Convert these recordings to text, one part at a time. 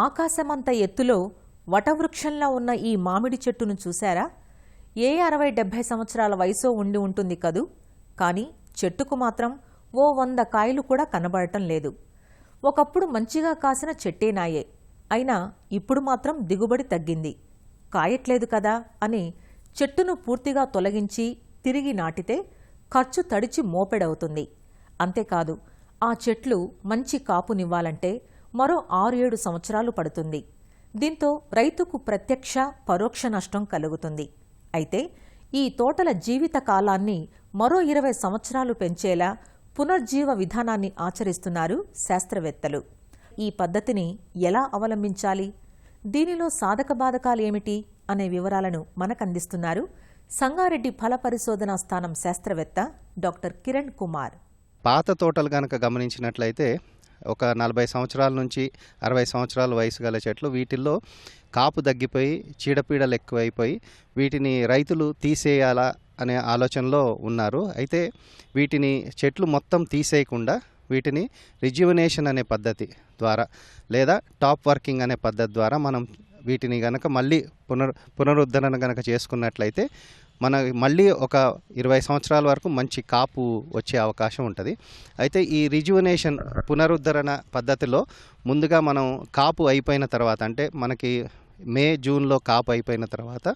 ఆకాశమంత ఎత్తులో వటవృక్షంలా ఉన్న ఈ మామిడి చెట్టును చూశారా? ఏ 60-70 సంవత్సరాల వయసో ఉండి ఉంటుంది కదూ. కానీ చెట్టుకు మాత్రం ఓ 100 కాయలు కూడా కనబడటం లేదు. ఒకప్పుడు మంచిగా కాసిన చెట్టేనాయే. అయినా ఇప్పుడు మాత్రం దిగుబడి తగ్గింది. కాయట్లేదు కదా అని చెట్టును పూర్తిగా తొలగించి తిరిగి నాటితే ఖర్చు తడిచి మోపెడవుతుంది. అంతేకాదు, ఆ చెట్లు మంచి కాపునివ్వాలంటే మరో 6-7 సంవత్సరాలు పడుతుంది. దీంతో రైతుకు ప్రత్యక్ష పరోక్ష నష్టం కలుగుతుంది. అయితే ఈ తోటల జీవిత కాలాన్ని మరో 20 సంవత్సరాలు పెంచేలా పునర్జీవ విధానాన్ని ఆచరిస్తున్నారు శాస్త్రవేత్తలు. ఈ పద్ధతిని ఎలా అవలంబించాలి, దీనిలో సాధక బాధకాలేమిటి అనే వివరాలను మనకందిస్తున్నారు సంగారెడ్డి ఫల పరిశోధనా స్థానం శాస్త్రవేత్త డాక్టర్ కిరణ్ కుమార్. పాత తోటలు కనుక గమనించినట్లయితే ఒక 40 సంవత్సరాల నుంచి 60 సంవత్సరాల వయసు గల చెట్లు, వీటిల్లో కాపు తగ్గిపోయి చీడపీడలు ఎక్కువైపోయి వీటిని రైతులు తీసేయాలా అనే ఆలోచనలో ఉన్నారు. అయితే వీటిని చెట్లు మొత్తం తీసేయకుండా వీటిని రిజ్యువనేషన్ అనే పద్ధతి ద్వారా లేదా టాప్ వర్కింగ్ అనే పద్ధతి ద్వారా మనం వీటిని గనక మళ్ళీ పునరుద్ధరణ గనక చేసుకున్నట్లయితే మళ్ళీ ఒక 20 సంవత్సరాల వరకు మంచి కాపు వచ్చే అవకాశం ఉంటుంది. అయితే ఈ రిజ్యువనేషన్ పునరుద్ధరణ పద్ధతిలో ముందుగా మనం కాపు అయిపోయిన తర్వాత, అంటే మనకి మే జూన్లో కాపు అయిపోయిన తర్వాత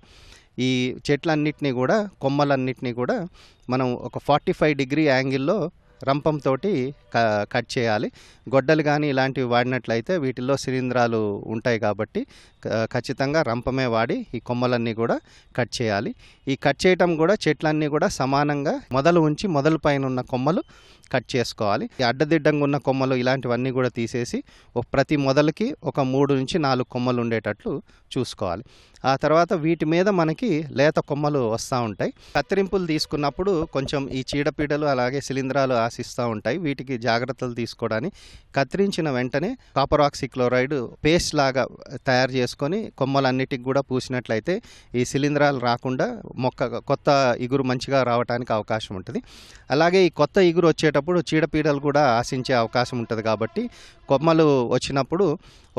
ఈ చెట్లన్నిటినీ కూడా, కొమ్మలన్నిటినీ కూడా మనం ఒక 45 డిగ్రీ యాంగిల్లో రంపంతో కట్ చేయాలి. గొడ్డలు కానీ ఇలాంటివి వాడినట్లయితే వీటిల్లో శిలీంధ్రాలు ఉంటాయి కాబట్టి ఖచ్చితంగా రంపమే వాడి ఈ కొమ్మలన్నీ కూడా కట్ చేయాలి. ఈ కట్ చేయటం కూడా చెట్లన్నీ కూడా సమానంగా మొదలు ఉంచి మొదలు పైన ఉన్న కొమ్మలు కట్ చేసుకోవాలి. ఈ అడ్డదిడ్డంగా ఉన్న కొమ్మలు ఇలాంటివన్నీ కూడా తీసేసి ప్రతి మొదలకి ఒక 3 నుంచి 4 కొమ్మలు ఉండేటట్లు చూసుకోవాలి. ఆ తర్వాత వీటి మీద మనకి లేత కొమ్మలు వస్తూ ఉంటాయి. కత్తిరింపులు తీసుకున్నప్పుడు కొంచెం ఈ చీడపీడలు అలాగే శిలీంధ్రాలు ఆశిస్తూ ఉంటాయి. వీటికి జాగ్రత్తలు తీసుకోవడానికి కత్తిరించిన వెంటనే కాపర్ ఆక్సిక్లోరైడ్ పేస్ట్ లాగా తయారు చేసుకొని కొమ్మలన్నిటికి కూడా పూసినట్లయితే ఈ శిలీంధ్రాలు రాకుండా కొత్త ఇగురు మంచిగా రావడానికి అవకాశం ఉంటుంది. అలాగే ఈ కొత్త ఇగురు వచ్చేటప్పుడు చీడపీడలు కూడా ఆశించే అవకాశం ఉంటుంది కాబట్టి కొమ్మలు వచ్చినప్పుడు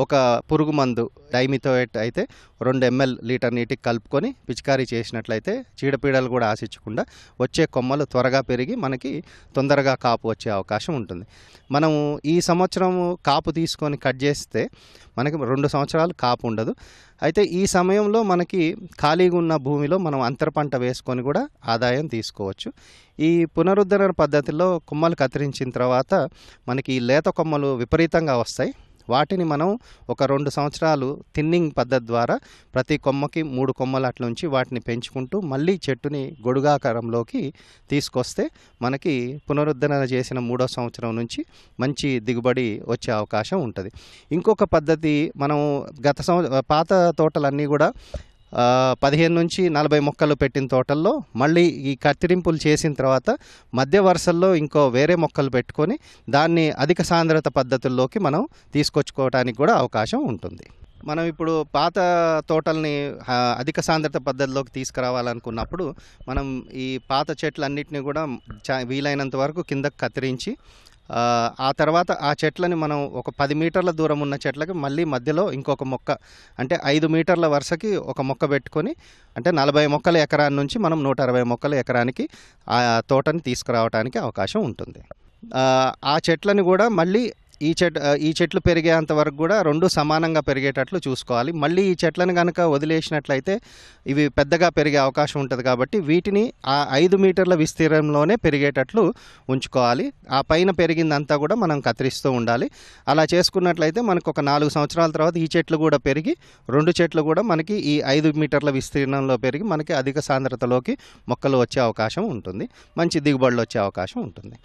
ఒక పురుగు మందు డైమిథోయేట్ అయితే 2 ml లీటర్ నీటికి కలుపుకొని పిచికారీ చేసినట్లయితే చీడపీడలు కూడా ఆశించకుండా వచ్చే కొమ్మలు త్వరగా పెరిగి మనకి తొందరగా కాపు వచ్చే అవకాశం ఉంటుంది. మనం ఈ సంవత్సరం కాపు తీసుకొని కట్ చేస్తే మనకి 2 సంవత్సరాలు కాపు ఉండదు. అయితే ఈ సమయంలో మనకి ఖాళీగా ఉన్న భూమిలో మనం అంతర పంట వేసుకొని కూడా ఆదాయం తీసుకోవచ్చు. ఈ పునరుద్ధరణ పద్ధతిలో కొమ్మలు కత్తిరించిన తర్వాత మనకి లేత కొమ్మలు విపరీతంగా వస్తాయి. వాటిని మనం ఒక 2 సంవత్సరాలు థిన్నింగ్ పద్ధతి ద్వారా ప్రతి కొమ్మకి 3 కొమ్మలు అట్లా ఉంచి వాటిని పెంచుకుంటూ మళ్ళీ చెట్టుని గొడుగాకారంలోకి తీసుకొస్తే మనకి పునరుద్ధరణ చేసిన 3వ సంవత్సరం నుంచి మంచి దిగుబడి వచ్చే అవకాశం ఉంటుంది. ఇంకొక పద్ధతి, మనం పాత తోటలన్నీ కూడా 15 నుంచి 40 మొక్కలు పెట్టిన తోటల్లో మళ్ళీ ఈ కత్తిరింపులు చేసిన తర్వాత మధ్య వరుసల్లో ఇంకో వేరే మొక్కలు పెట్టుకొని దాన్ని అధిక సాంద్రత పద్ధతుల్లోకి మనం తీసుకొచ్చుకోవడానికి కూడా అవకాశం ఉంటుంది. మనం ఇప్పుడు పాత తోటల్ని అధిక సాంద్రత పద్ధతిలోకి తీసుకురావాలనుకున్నప్పుడు మనం ఈ పాత చెట్లన్నిటిని కూడా వీలైనంత వరకు కిందకు కత్తిరించి ఆ తర్వాత ఆ చెట్లని మనం ఒక 10 మీటర్ల దూరం ఉన్న చెట్లకి మళ్ళీ మధ్యలో ఇంకొక మొక్క, అంటే 5 మీటర్ల వరుసకి ఒక మొక్క పెట్టుకొని, అంటే 40 మొక్కల ఎకరాన్ని నుంచి మనం 160 మొక్కల ఎకరానికి ఆ తోటని తీసుకురావడానికి అవకాశం ఉంటుంది. ఆ చెట్లని కూడా మళ్ళీ ఈ చెట్లు పెరిగేంత వరకు కూడా 2 సమానంగా పెరిగేటట్లు చూసుకోవాలి. మళ్ళీ ఈ చెట్లను కనుక వదిలేసినట్లయితే ఇవి పెద్దగా పెరిగే అవకాశం ఉంటుంది కాబట్టి వీటిని ఆ 5 మీటర్ల విస్తీర్ణంలోనే పెరిగేటట్లు ఉంచుకోవాలి. ఆ పైన పెరిగిందంతా కూడా మనం కత్తిరిస్తూ ఉండాలి. అలా చేసుకున్నట్లయితే మనకు ఒక 4 సంవత్సరాల తర్వాత ఈ చెట్లు కూడా పెరిగి 2 చెట్లు కూడా మనకి ఈ 5 మీటర్ల విస్తీర్ణంలో పెరిగి మనకి అధిక సాంద్రతలోకి మొక్కలు వచ్చే అవకాశం ఉంటుంది. మంచి దిగుబడులు వచ్చే అవకాశం ఉంటుంది.